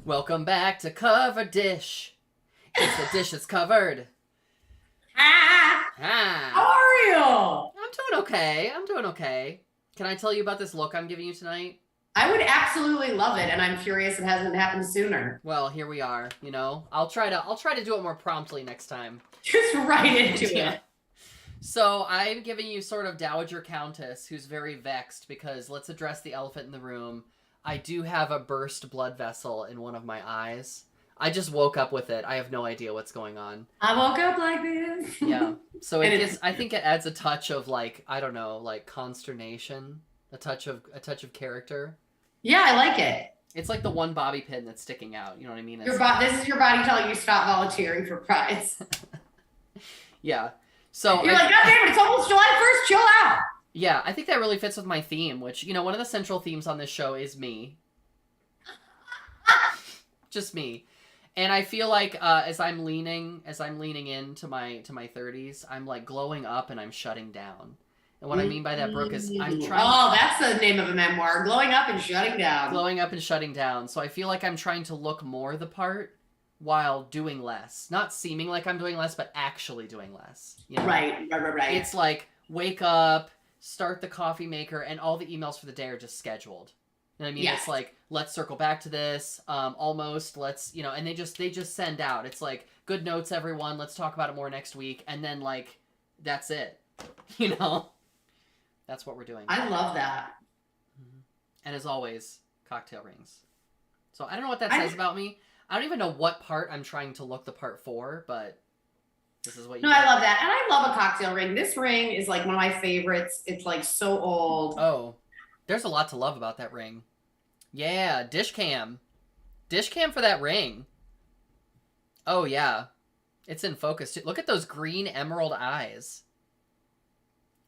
Welcome back to Cover Dish. It's the dish that's covered. Ah, how Ah. are you? I'm doing okay. I'm doing okay. Can I tell you about this look I'm giving you tonight? I would absolutely love it, and I'm curious it hasn't happened sooner. Well, here we are, you know. I'll try to do it more promptly next time. Just right into Yeah. it. So, I'm giving you sort of Dowager Countess who's very vexed because let's address the elephant in the room. I do have a burst blood vessel in one of my eyes. I just woke up with it. I have no idea what's going on. I woke up like this. Yeah. So And it gives I think it adds a touch of like, I don't know, like consternation, a touch of character. Yeah, I like it. It's like the one bobby pin that's sticking out, you know what I mean? This is your body telling you stop volunteering for prize. Yeah. So You're like, God damn it, it's almost July 1st, chill out. yeah, I think that really fits with my theme, which, you know, one of the central themes on this show is me. Just me. And I feel like as I'm leaning into my 30s, I'm like glowing up and I'm shutting down. And what I mean by that, Brooke, is I'm trying. Oh, that's the name of a memoir. Glowing up and shutting down. Glowing up and shutting down. So I feel like I'm trying to look more the part while doing less. Not seeming like I'm doing less, but actually doing less. You know? Right. It's like wake up, start the coffee maker, and all the emails for the day are just scheduled. You know what I mean? Yes. It's like, let's circle back to this. Almost, let's, you know, and they just send out. It's like, good notes, everyone. Let's talk about it more next week. And then, like, that's it. You know? That's what we're doing. I love that. And as always, cocktail rings. So I don't know what that says about me. I don't even know what part I'm trying to look the part for, but this is what you No, get. I love that. And I love a cocktail ring. This ring is like one of my favorites. It's like so old. Oh, there's a lot to love about that ring. Yeah, dish cam. Dish cam for that ring. Oh, yeah. It's in focus, too. Look at those green emerald eyes.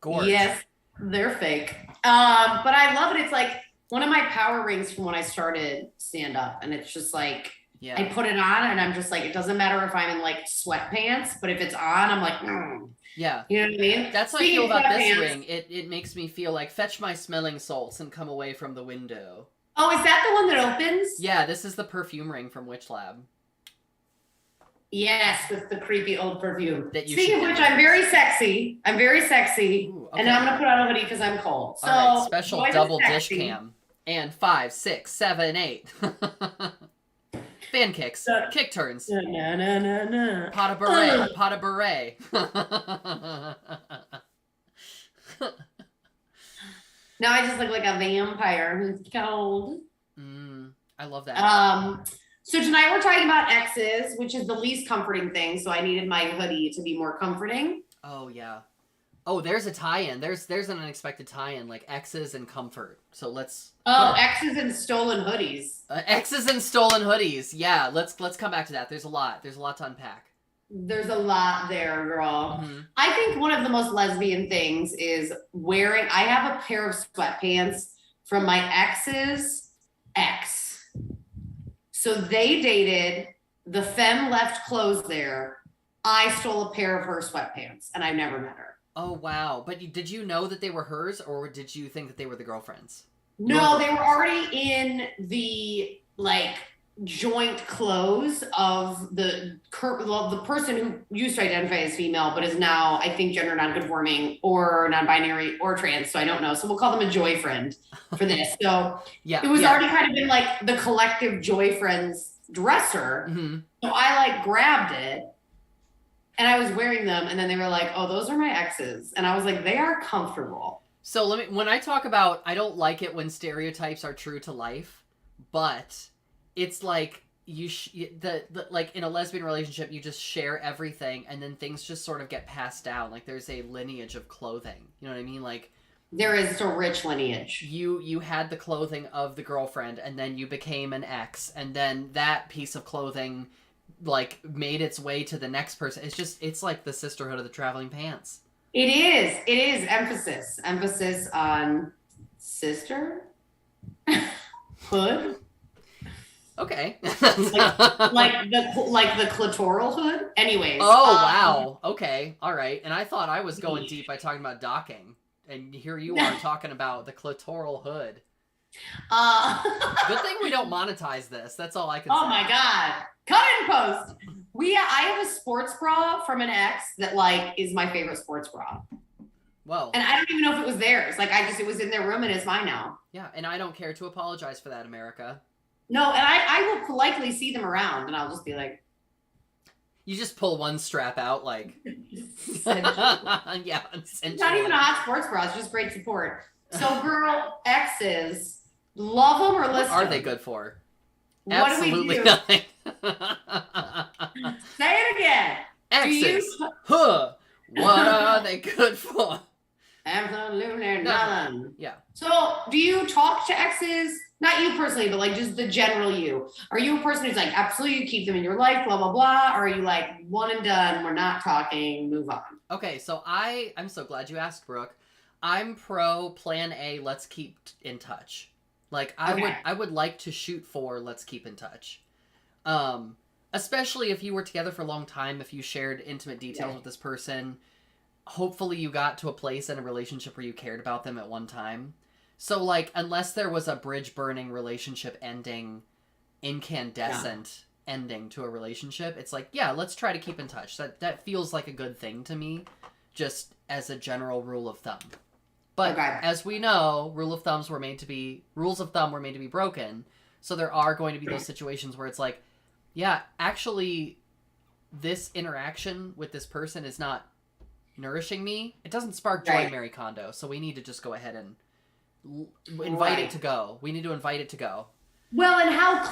Gorge. Yes, they're fake. But I love it. It's like one of my power rings from when I started stand up. And it's just like, Yeah. I put it on and I'm just like, it doesn't matter if I'm in like sweatpants, but if it's on, I'm like, Yeah. You know what I mean? That's how I feel about this ring. It makes me feel like fetch my smelling salts and come away from the window. Oh, is that the one that opens? Yeah, this is the perfume ring from Witch Lab. Yes, with the creepy old perfume. That you Speaking of which, I'm very sexy. Ooh, okay. And now I'm going to put on a hoodie because I'm cold. So, all right, special boys are double dish sexy. cam. And 5, 6, 7, 8. Fan kicks. Kick turns. Na, na, na, na. Pot of beret. Pot of beret. Now I just look like a vampire who's cold. I love that. So tonight we're talking about exes, which is the least comforting thing. So I needed my hoodie to be more comforting. Oh, yeah. Oh, there's a tie-in. There's an unexpected tie-in, like exes and comfort. So let's... Oh, exes and stolen hoodies. Exes and stolen hoodies. Yeah, let's come back to that. There's a lot to unpack. There's a lot there, girl. Mm-hmm. I think one of the most lesbian things is wearing... I have a pair of sweatpants from my ex's ex. So they dated, the femme left clothes there. I stole a pair of her sweatpants and I never met her. Oh, wow. But did you know that they were hers, or did you think that they were the girlfriends? No, they were already in the, like, joint clothes of the person who used to identify as female, but is now, I think, gender nonconforming or non-binary or trans, so I don't know. So we'll call them a joy friend for this. So Yeah, it was already kind of in, like, the collective joy friends dresser. Mm-hmm. So I, like, grabbed it. And I was wearing them, and then they were like, oh, those are my exes. And I was like, they are comfortable. So when I talk about, I don't like it when stereotypes are true to life, but it's like like in a lesbian relationship, you just share everything, and then things just sort of get passed down. Like there's a lineage of clothing. You know what I mean? Like there is a rich lineage. You had the clothing of the girlfriend, and then you became an ex, and then that piece of clothing like made its way to the next person. It's like the sisterhood of the traveling pants. It is emphasis on sister hood. Okay. like the clitoral hood. Anyways. Oh wow. Okay. All right. And I thought I was going deep by talking about docking, and here you are talking about the clitoral hood. Uh, Good thing we don't monetize this. That's all I can say. oh my God. Cut it in post. I have a sports bra from an ex that like is my favorite sports bra. Whoa. And I don't even know if it was theirs. Like it was in their room and it's mine now. Yeah, and I don't care to apologize for that, America. No, and I will politely see them around and I'll just be like, you just pull one strap out, like, yeah, it's not even a hot sports bra. It's just great support. So, girl, exes, love them or list them? What are they good for? What Absolutely do we do? nothing. Say it again. Exes. Huh. What are they good for? Absolutely none. Yeah. So, do you talk to exes? Not you personally, but like just the general you. Are you a person who's like, absolutely, you keep them in your life, blah, blah, blah? Or are you like, one and done, we're not talking, move on? Okay, so I'm so glad you asked, Brooke. I'm pro plan A, let's keep in touch. Like, I would like to shoot for let's keep in touch. Especially if you were together for a long time, if you shared intimate details with this person. Hopefully you got to a place in a relationship where you cared about them at one time. So, like, unless there was a bridge-burning relationship ending, incandescent ending to a relationship, it's like, yeah, let's try to keep in touch. That feels like a good thing to me, just as a general rule of thumb. But as we know, rules of thumb were made to be broken. So there are going to be those situations where it's like, yeah, actually, this interaction with this person is not nourishing me. It doesn't spark joy, Mary Kondo. So we need to just go ahead and invite it to go. We need to invite it to go. Well, and how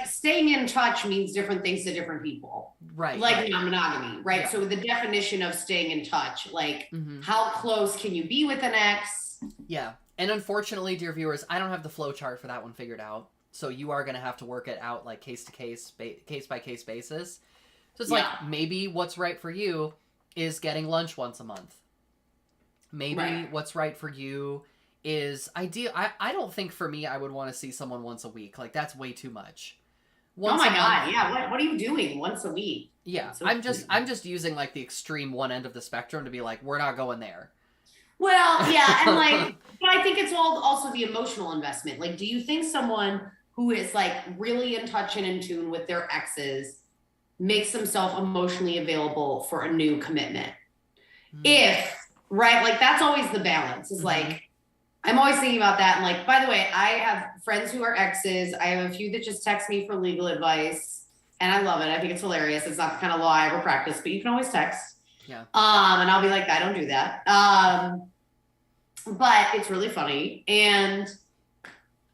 staying in touch means different things to different people. Right. Like monogamy, right? Yeah. So the definition of staying in touch, like how close can you be with an ex? Yeah. And unfortunately, dear viewers, I don't have the flow chart for that one figured out. So you are going to have to work it out like case by case basis. So it's like maybe what's right for you is getting lunch once a month. Maybe what's right for you is ideal. I don't think for me I would want to see someone once a week. Like that's way too much. Oh my God, yeah. What are you doing once a week? Yeah, I'm just using like the extreme one end of the spectrum to be like, we're not going there. Well, yeah, and like, but I think it's also the emotional investment. Like, do you think someone who is like really in touch and in tune with their exes makes themselves emotionally available for a new commitment? If, right, like that's always the balance. Is like, I'm always thinking about that. And like, by the way, I have friends who are exes. I have a few that just text me for legal advice. And I love it. I think it's hilarious. It's not the kind of law I ever practice, but you can always text. Yeah. And I'll be like, I don't do that. But it's really funny. And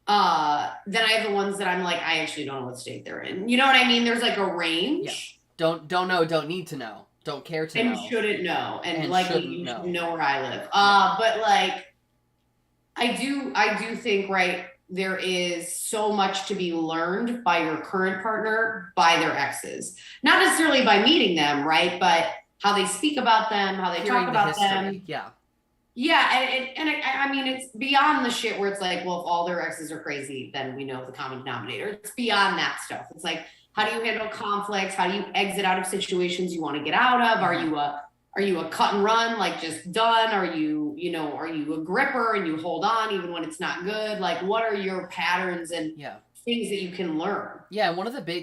then I have the ones that I'm like, I actually don't know what state they're in. You know what I mean? There's like a range. Yeah. Don't know, don't need to know. Don't care to know. And shouldn't know. And like you should know where I live. But like I do think, right, there is so much to be learned by your current partner, by their exes. Not necessarily by meeting them, right? But how they speak about them, how they talk about them. Yeah. Yeah, and I mean, it's beyond the shit where it's like, well, if all their exes are crazy, then we know the common denominator. It's beyond that stuff. It's like, how do you handle conflicts? How do you exit out of situations you want to get out of? Are you a cut and run, like just done? Are you a gripper and you hold on even when it's not good? Like, what are your patterns and things that you can learn? Yeah,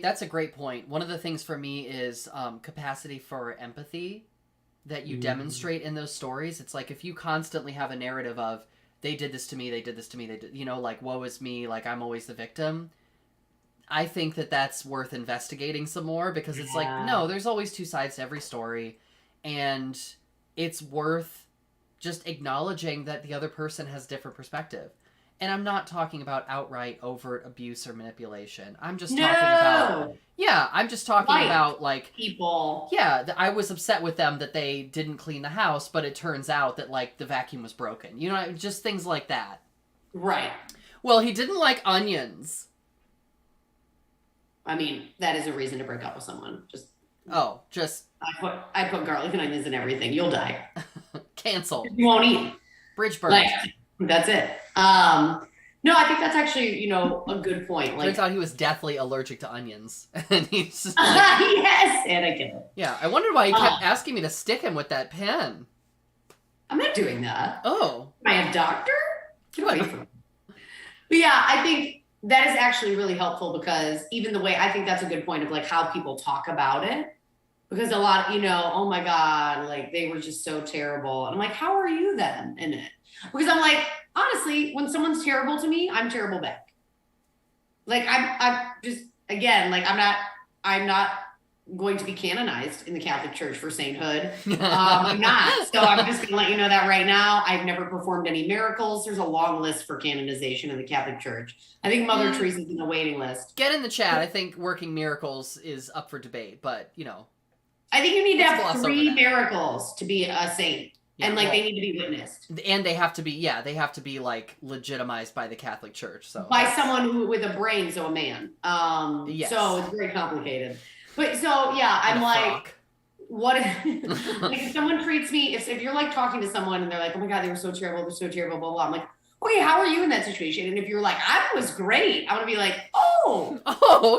that's a great point. One of the things for me is capacity for empathy that you demonstrate in those stories. It's like if you constantly have a narrative of they did this to me, like woe is me, like I'm always the victim. I think that's worth investigating some more because it's like, no, there's always two sides to every story. And it's worth just acknowledging that the other person has different perspective. And I'm not talking about outright overt abuse or manipulation. I'm just talking about like people. Yeah, I was upset with them that they didn't clean the house, but it turns out that like the vacuum was broken. You know, just things like that. Right. Well, he didn't like onions. I mean, that is a reason to break up with someone. I put garlic and onions in everything. You'll die. Cancel. You won't eat. Bridge burn. Like, that's it. No, I think that's actually, a good point. Like, turns out he was deathly allergic to onions. And he's just yes, and I get it. Yeah, I wondered why he kept asking me to stick him with that pen. I'm not doing that. Oh. Am I a doctor? Get away from me. But yeah, I think that is actually really helpful because even the way I think that's a good point of like how people talk about it. Because a lot, oh my God, like they were just so terrible. And I'm like, how are you then in it? Because I'm like, honestly, when someone's terrible to me, I'm terrible back. Like I'm just again, like I'm not going to be canonized in the Catholic Church for sainthood. I'm not. So I'm just gonna let you know that right now. I've never performed any miracles. There's a long list for canonization in the Catholic Church. I think Mother Teresa's in the waiting list. Get in the chat. I think working miracles is up for debate, but I think you need to have 3 miracles to be a saint. Yeah, and they need to be witnessed. And they have to be like legitimized by the Catholic Church. So by someone with a brain, so a man. Yes. So it's very complicated. But so yeah, I'm like, what if, like if someone treats me, if you're like talking to someone and they're like, oh my God, they were so terrible, they're so terrible, blah, blah. I'm like, okay, how are you in that situation? And if you're like, I was great, I'm gonna be like, oh,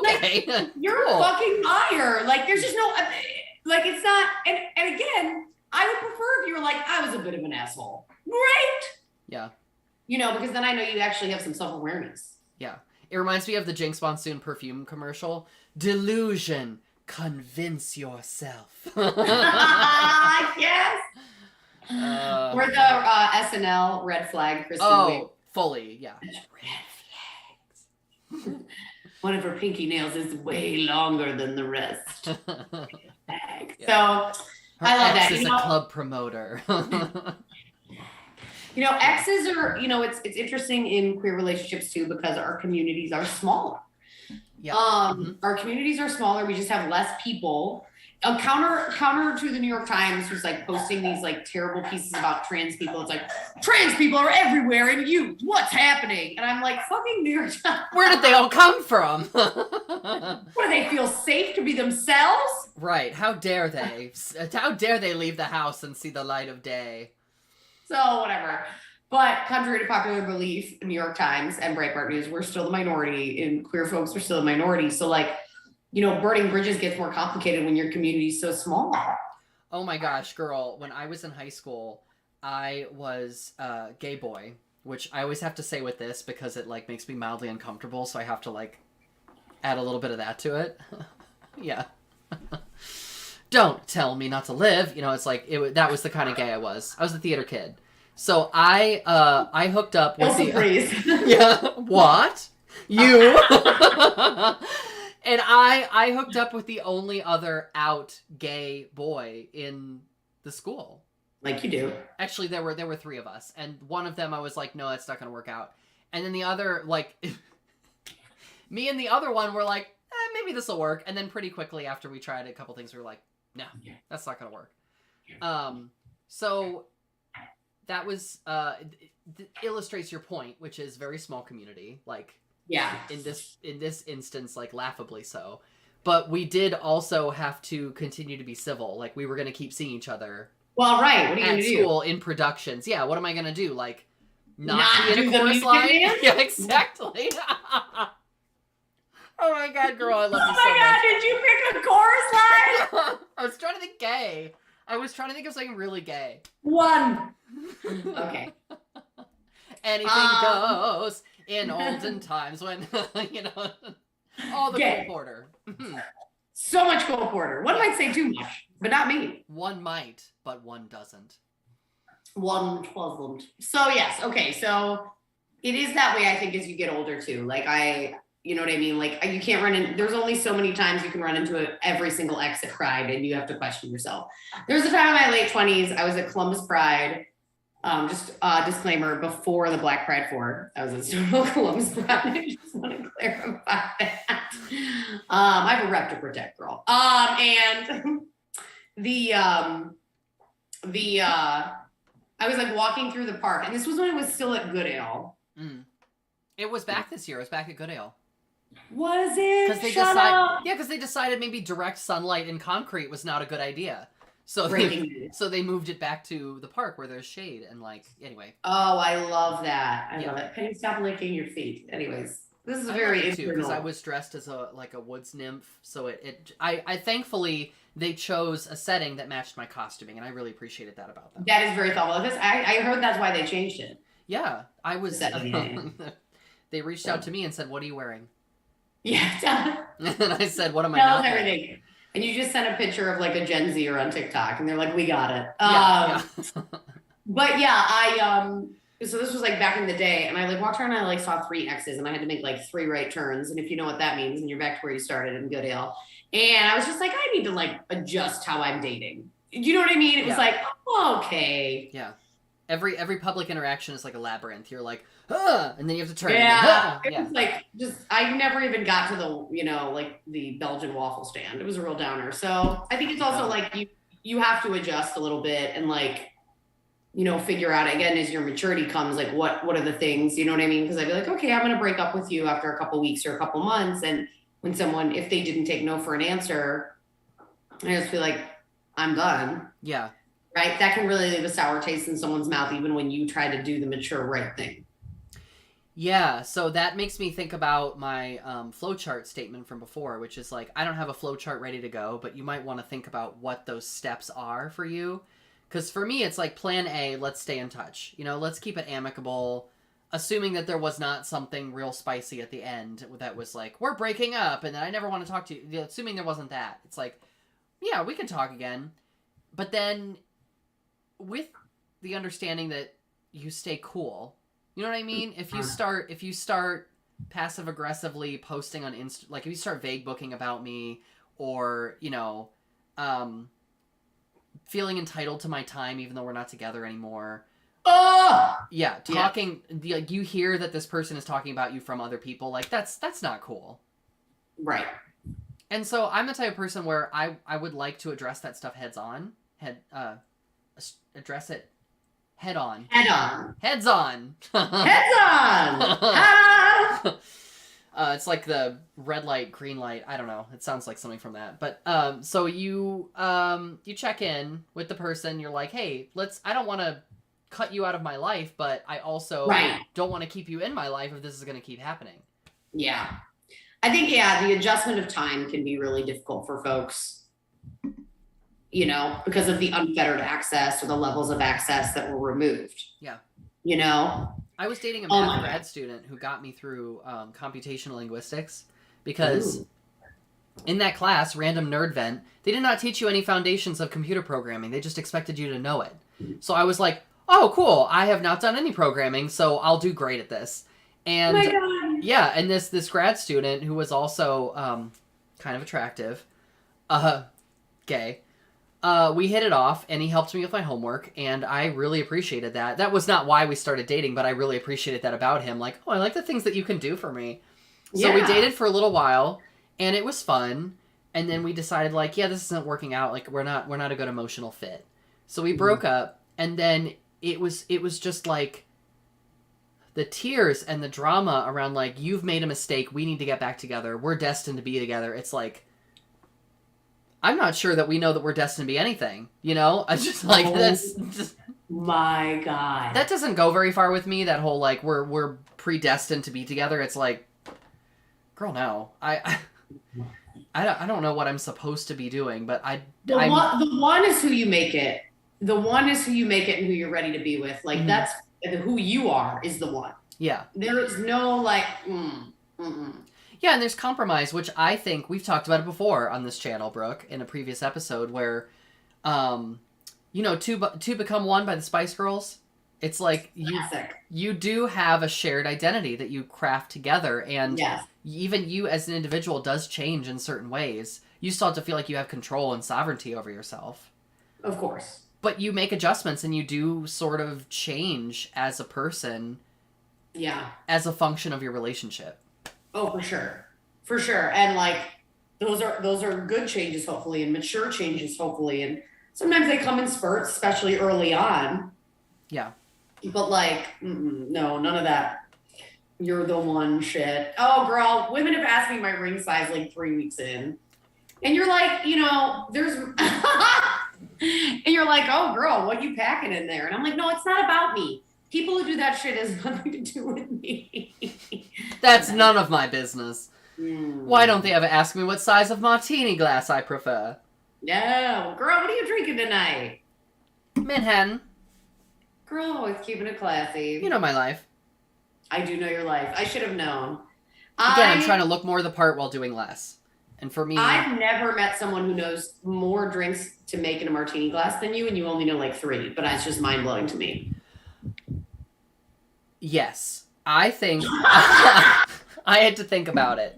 okay. Like, you're a fucking liar. Like there's just no, like it's not, and again, I would prefer if you were like, I was a bit of an asshole. Great. Yeah. Because then I know you actually have some self-awareness. Yeah. It reminds me of the Jinx Monsoon perfume commercial. Delusion. Convince yourself. Yes. Or the SNL red flag Kristen Wiig. Fully, yeah. Red flags. One of her pinky nails is way longer than the rest. Yeah. So I love that. Is a club promoter. Exes are, it's interesting in queer relationships too, because our communities are smaller. Yeah. Our communities are smaller. We just have less people. Counter to the New York Times, who's like posting these like terrible pieces about trans people. It's like, trans people are everywhere in youth. What's happening? And I'm like, fucking New York Times. Where did they all come from? What, do they feel safe to be themselves? Right. How dare they? How dare they leave the house and see the light of day? So whatever. But contrary to popular belief, New York Times and Breitbart News, we're still the minority, and queer folks are still the minority. So like, burning bridges gets more complicated when your community is so small. Oh my gosh, girl. When I was in high school, I was a gay boy, which I always have to say with this because it like makes me mildly uncomfortable. So I have to like add a little bit of that to it. Yeah. Don't tell me not to live. It's like that was the kind of gay I was. I was a theater kid. So I hooked up with yeah. What? You? And I hooked up with the only other out gay boy in the school. Like you do. Actually, there were 3 of us, and one of them I was like, no, that's not gonna work out. And then the other, like, me and the other one were like, maybe this will work. And then pretty quickly after we tried a couple things, we were like, no, that's not gonna work. So that was illustrates your point, which is very small community, like. Yeah. In this instance, like laughably so. But we did also have to continue to be civil. Like we were going to keep seeing each other. Well, right. What are you going to do? At school in productions. Yeah. What am I going to do? Like not be in a chorus line? Yeah, exactly. Oh my God, girl, I love you so much. Oh my God, did you pick a chorus line? I was trying to think gay. I was trying to think of something really gay. One. Okay. Anything goes. In olden times when, all the Cole Porter. So much Cole Porter. One might say too much, but not me. One might, but one doesn't. One doesn't. So yes, okay. So it is that way, I think, as you get older too. Like you know what I mean? Like you can't run in, there's only so many times you can run into every single ex at Pride and you have to question yourself. There was a time in my late 20s, I was at Columbus Pride. Just a disclaimer, before the Black Pride 4, I was at Stonewall Columbus Pride. I just want to clarify that. I have a rep to protect, girl. And I was like walking through the park, and this was when it was still at Good Ale. Mm. It was back this year. It was back at Good Ale. Was it? Because they decided maybe direct sunlight in concrete was not a good idea. So they moved it back to the park where there's shade and anyway. Oh, I love that. I love it. Can you stop licking your feet? Anyways, this is very interesting because I was dressed as a woods nymph, so I thankfully they chose a setting that matched my costuming, and I really appreciated that about them. That is very thoughtful. I heard that's why they changed it. Yeah, I was. They reached out to me and said, "What are you wearing?" Yeah. And I said, "What am I Tell not us wearing?" everything. And you just sent a picture of like a Gen Zer on TikTok, and they're like, "We got it." Yeah, yeah. But yeah, so this was like back in the day, and I like walked around and I like saw 3 X's, and I had to make like 3 right turns. And if you know what that means, and you're back to where you started in Goodale. And I was just like, I need to like adjust how I'm dating. You know what I mean? It was like, oh, okay. Yeah. Every public interaction is like a labyrinth. You're like, huh, and then you have to turn. Yeah, Then, it was like just I never even got to the like the Belgian waffle stand. It was a real downer. So I think it's also like you have to adjust a little bit and like figure out again as your maturity comes, like what are the things, you know what I mean? Because I'd be like, okay, I'm gonna break up with you after a couple weeks or a couple months, and when someone if they didn't take no for an answer, I just feel like I'm done. Yeah. Right? That can really leave a sour taste in someone's mouth, even when you try to do the mature right thing. Yeah, so that makes me think about my flowchart statement from before, which is like, I don't have a flowchart ready to go, but you might want to think about what those steps are for you. Because for me, it's like plan A, let's stay in touch. Let's keep it amicable, assuming that there was not something real spicy at the end that was like, we're breaking up, and then I never want to talk to you. Assuming there wasn't that. It's like, yeah, we can talk again. But then with the understanding that you stay cool. You know what I mean? If you start passive aggressively posting on Insta, like if you start vague booking about me, or feeling entitled to my time even though we're not together anymore. Oh yeah, talking like you hear that this person is talking about you from other people, like that's not cool. Right. And so I'm the type of person where I would like to address that stuff address it head on. Head on. Heads on. Heads on. It's like the red light, green light. I don't know. It sounds like something from that. But so you check in with the person. You're like, hey, I don't want to cut you out of my life, but I also don't want to keep you in my life if this is going to keep happening. Yeah. I think, the adjustment of time can be really difficult for folks, because of the unfettered access or the levels of access that were removed. Yeah. I was dating a math grad student who got me through computational linguistics because in that class, random nerd vent, they did not teach you any foundations of computer programming. They just expected you to know it. So I was like, oh, cool. I have not done any programming, so I'll do great at this. And oh my God. Yeah, and this grad student who was also kind of attractive, gay, we hit it off, and he helped me with my homework, and I really appreciated that. That was not why we started dating, but I really appreciated that about him. Like, oh, I like the things that you can do for me. So we dated for a little while, and it was fun. And then we decided, like, yeah, this isn't working out. Like, we're not a good emotional fit. So we broke up, and then it was just like the tears and the drama around like, you've made a mistake. We need to get back together. We're destined to be together. It's like, I'm not sure that we know that we're destined to be anything, I just like, that's just, my God. That doesn't go very far with me. That whole, like, we're predestined to be together. It's like, girl, no, I don't know what I'm supposed to be doing, but the one is who you make it. The one is who you make it and who you're ready to be with. Like, that's who you are is the one. Yeah. There is no like, Yeah, and there's compromise, which I think we've talked about it before on this channel, Brooke, in a previous episode where, Two Become One by the Spice Girls. It's like you do have a shared identity that you craft together, and even you as an individual does change in certain ways. You still have to feel like you have control and sovereignty over yourself. Of course. But you make adjustments and you do sort of change as a person. Yeah. As a function of your relationship. Oh, for sure. For sure. And like those are good changes, hopefully, and mature changes, hopefully. And sometimes they come in spurts, especially early on. Yeah. But like, no, none of that. You're the one shit. Oh, girl, women have asked me my ring size like 3 weeks in. And you're like, there's... and you're like, oh, girl, what are you packing in there? And I'm like, no, it's not about me. People who do that shit has nothing to do with me. That's none of my business. Why don't they ever ask me what size of martini glass I prefer? No. Girl, what are you drinking tonight? Manhattan. Girl, always keeping it classy. You know my life. I do know your life. I should have known. Again, I'm trying to look more the part while doing less. And for me, I've never met someone who knows more drinks to make in a martini glass than you, and you only know like 3, but it's just mind blowing to me. yes. I think I had to think about it.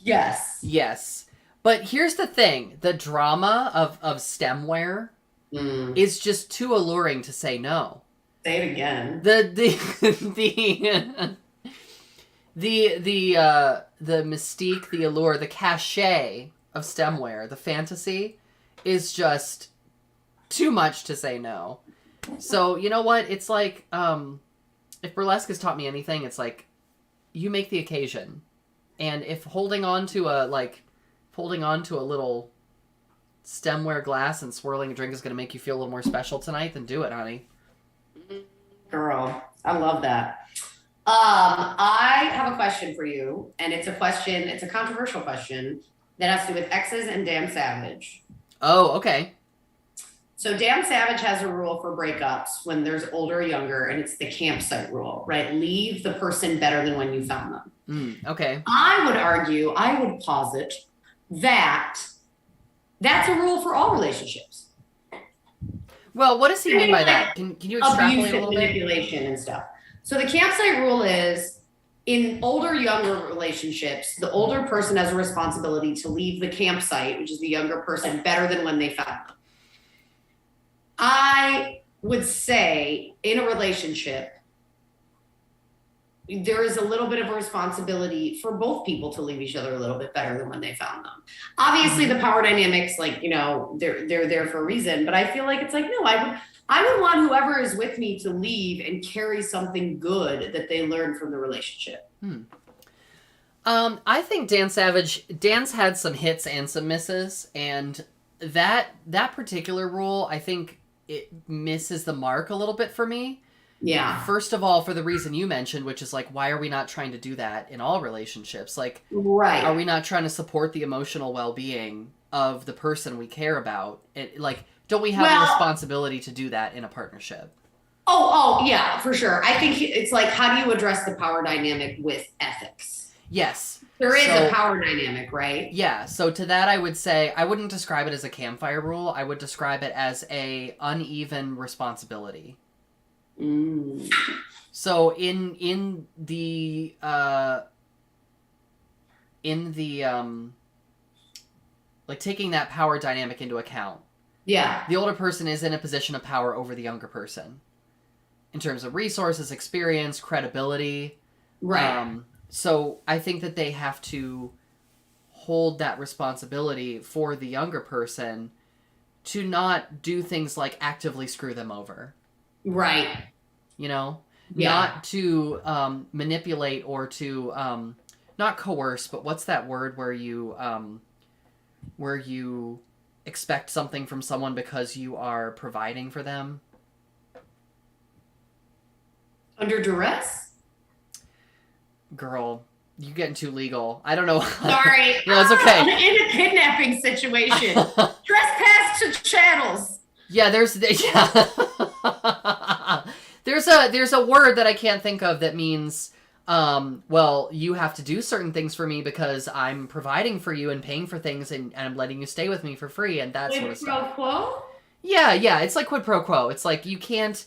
Yes. Yes. But here's the thing. The drama of stemware is just too alluring to say no. Say it again. The mystique, the allure, the cachet of stemware, the fantasy is just too much to say no. So, you know what? It's like, if burlesque has taught me anything, it's like, you make the occasion. And if holding on to a little stemware glass and swirling a drink is going to make you feel a little more special tonight, then do it, honey. Girl, I love that. I have a question for you, and it's a controversial question that has to do with exes and Damn Savage. Oh, okay. So Damn Savage has a rule for breakups when there's older or younger, and it's the campsite rule, right? Leave the person better than when you found them. Okay. I would posit that that's a rule for all relationships. Well, what does he mean by that? Can you extrapolate Abuse a little bit? Manipulation and stuff. So the campsite rule is in older, younger relationships, the older person has a responsibility to leave the campsite, which is the younger person, better than when they found them. I would say in a relationship, there is a little bit of a responsibility for both people to leave each other a little bit better than when they found them. Obviously, the power dynamics, like, you know, they're there for a reason, but I feel like it's like, no, I would want whoever is with me to leave and carry something good that they learned from the relationship. I think Dan's had some hits and some misses, and that particular rule, I think it misses the mark a little bit for me. Yeah. First of all, for the reason you mentioned, which is like, why are we not trying to do that in all relationships? Like, right. Are we not trying to support the emotional well-being of the person we care about? Don't we have a responsibility to do that in a partnership? Oh, yeah, for sure. I think it's like, how do you address the power dynamic with ethics? Yes. There is a power dynamic, right? Yeah. So to that, I would say, I wouldn't describe it as a campfire rule. I would describe it as a uneven responsibility. So in the like taking that power dynamic into account. Yeah. The older person is in a position of power over the younger person in terms of resources, experience, credibility. Right. So I think that they have to hold that responsibility for the younger person to not do things like actively screw them over. Right. You know? Yeah. Not to manipulate or to not coerce, but what's that word where you expect something from someone because you are providing for them? Under duress? Girl, you're getting too legal. I don't know. Sorry. No, it's okay. In a kidnapping situation. Trespass to chattels. Yeah, there's a word that I can't think of that means well, you have to do certain things for me because I'm providing for you and paying for things and I'm letting you stay with me for free and that sort of stuff. Quid pro quo? Yeah, it's like quid pro quo. It's like you can't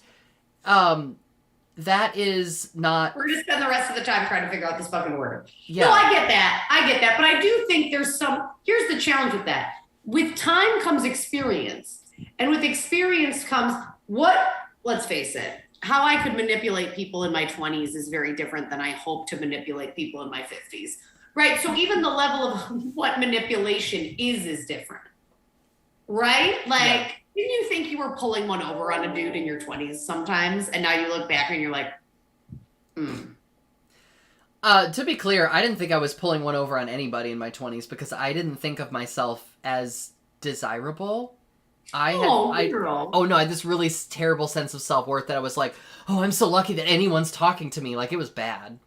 that is not... We're going to spend the rest of the time trying to figure out this fucking word. Yeah. No, I get that. But I do think there's here's the challenge with that. With time comes experience. And with experience comes let's face it, how I could manipulate people in my 20s is very different than I hope to manipulate people in my 50s. Right? So even the level of what manipulation is different. Right? Like... Yeah. Didn't you think you were pulling one over on a dude in your 20s sometimes? And now you look back and you're like, To be clear, I didn't think I was pulling one over on anybody in my 20s because I didn't think of myself as desirable. I had this really terrible sense of self-worth that I was like, oh, I'm so lucky that anyone's talking to me. Like, it was bad.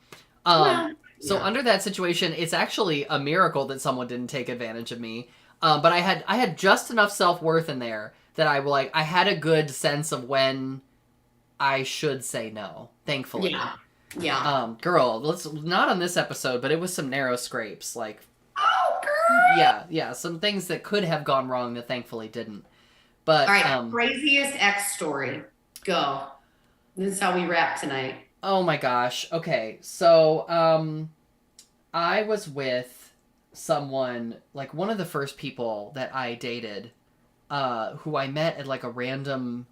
So under that situation, it's actually a miracle that someone didn't take advantage of me. But I had just enough self-worth in there that I had a good sense of when I should say no, thankfully. Yeah. Yeah. Girl, let's not on this episode, but it was some narrow scrapes. Like, Oh, girl. yeah, some things that could have gone wrong that thankfully didn't. But All right, craziest ex story. Go. This is how we wrap tonight. oh my gosh. Okay, so I was with someone, like one of the first people that I dated, who I met at like a random,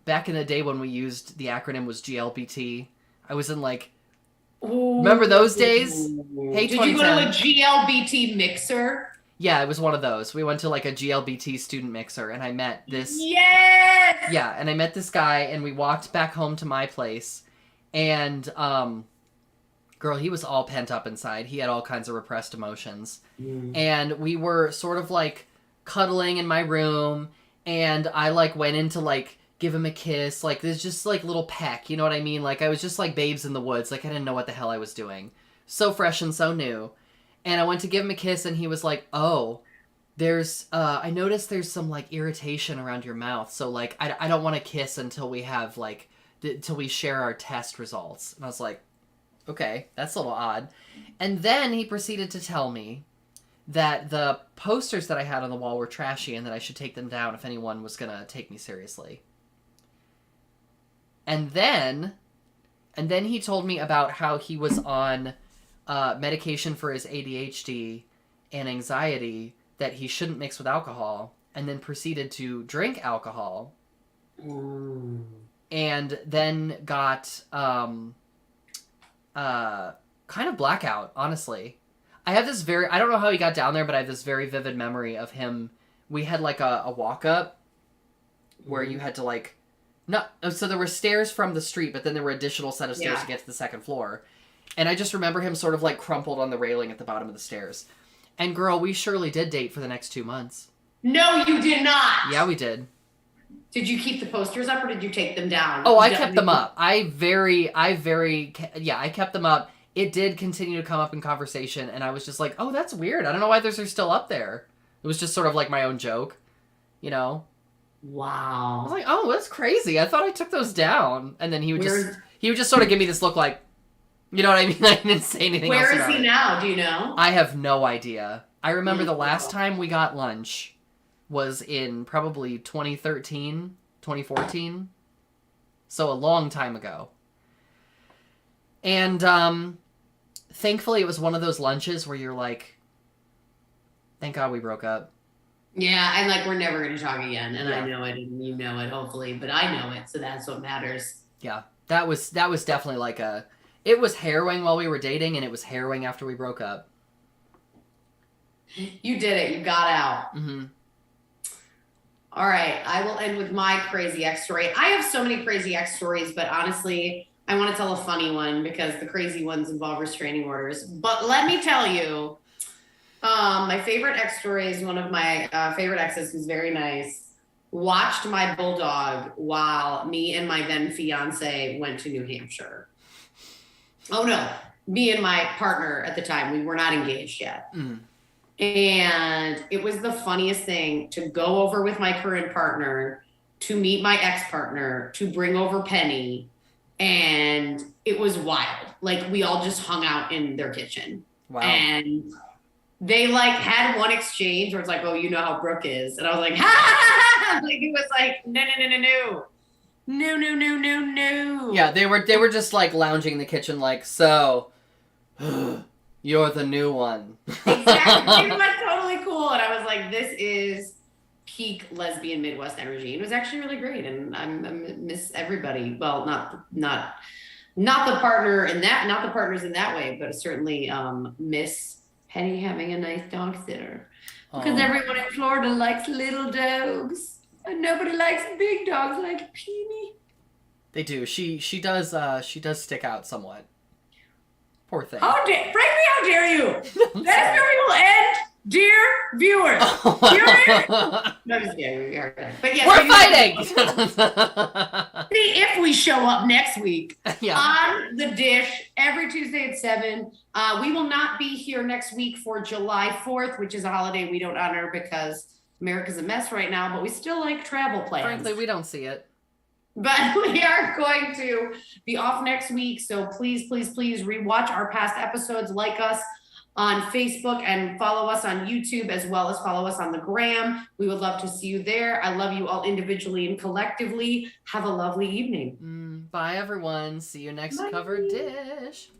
back in the day when we used the acronym was GLBT. I was in like, Ooh. remember those days? Hey, did you go to a GLBT mixer? Yeah, it was one of those. We went to like a GLBT student mixer, and I met this. Yes. Yeah, and I met this guy, and we walked back home to my place, and girl, he was all pent up inside. He had all kinds of repressed emotions, and we were sort of like cuddling in my room, and I like went in to like give him a kiss, like there's just like little peck, you know what I mean? Like I was just like babes in the woods, like I didn't know what the hell I was doing, so fresh and so new. And I went to give him a kiss, and he was like, oh, there's, I noticed there's some, like, irritation around your mouth, so, like, I don't want to kiss until we have, like, till we share our test results. And I was like, okay, that's a little odd. And then he proceeded to tell me that the posters that I had on the wall were trashy and that I should take them down if anyone was gonna take me seriously. And then he told me about how he was on medication for his ADHD and anxiety that he shouldn't mix with alcohol, and then proceeded to drink alcohol, and then got kind of blackout, honestly. I have this I don't know how he got down there, but I have this very vivid memory of him. We had like a walk up where you had to like, so there were stairs from the street, but then there were additional set of stairs to get to the second floor. And I just remember him sort of like crumpled on the railing at the bottom of the stairs. And girl, we surely did date for the next 2 months. No, you did not. Yeah, we did. Did you keep the posters up or did you take them down? Oh, I kept them up. I kept them up. It did continue to come up in conversation, and I was just like, oh, that's weird. I don't know why those are still up there. It was just sort of like my own joke, you know? Wow. I was like, oh, that's crazy. I thought I took those down. And then he would just sort of give me this look like, you know what I mean? I didn't say anything else about it. Where is he now? Do you know? I have no idea. I remember the last time we got lunch was in probably 2013, 2014. So a long time ago. And thankfully it was one of those lunches where you're like, thank God we broke up. Yeah, and like we're never going to talk again. And I know it and you know it, hopefully. But I know it, so that's what matters. Yeah, that was definitely like it was harrowing while we were dating, and it was harrowing after we broke up. You did it. You got out. Mm-hmm. All right. I will end with my crazy ex story. I have so many crazy ex stories, but honestly, I want to tell a funny one because the crazy ones involve restraining orders. But let me tell you, my favorite ex story is one of my favorite exes who's very nice. Watched my bulldog while me and my then fiance went to New Hampshire. Oh no, me and my partner at the time, we were not engaged yet. And it was the funniest thing to go over with my current partner, to meet my ex-partner, to bring over Penny. And it was wild. Like we all just hung out in their kitchen. Wow. And they like had one exchange where it's like, oh, you know how Brooke is. And I was like, ha! Like it was like, no. No. Yeah, they were just like lounging in the kitchen like, so you're the new one. Exactly. It was totally cool. And I was like, this is peak lesbian Midwest energy. It was actually really great. And I miss everybody. Well, not the partner in that, not the partners in that way, but certainly miss Penny having a nice dog sitter. Because everyone in Florida likes little dogs. And nobody likes big dogs like Peony. They do. She does stick out somewhat. Poor thing. Frankly, how dare you? That is where we will end, dear viewers. No, just kidding. But yes, we're fighting. See if we show up next week yeah. on the dish every Tuesday at 7. We will not be here next week for July 4th, which is a holiday we don't honor because America's a mess right now, but we still like travel plans. Frankly, we don't see it. But we are going to be off next week. So please, please, please rewatch our past episodes, like us on Facebook and follow us on YouTube, as well as follow us on the gram. We would love to see you there. I love you all individually and collectively. Have a lovely evening. Bye, everyone. See you next Bye. Covered Dish.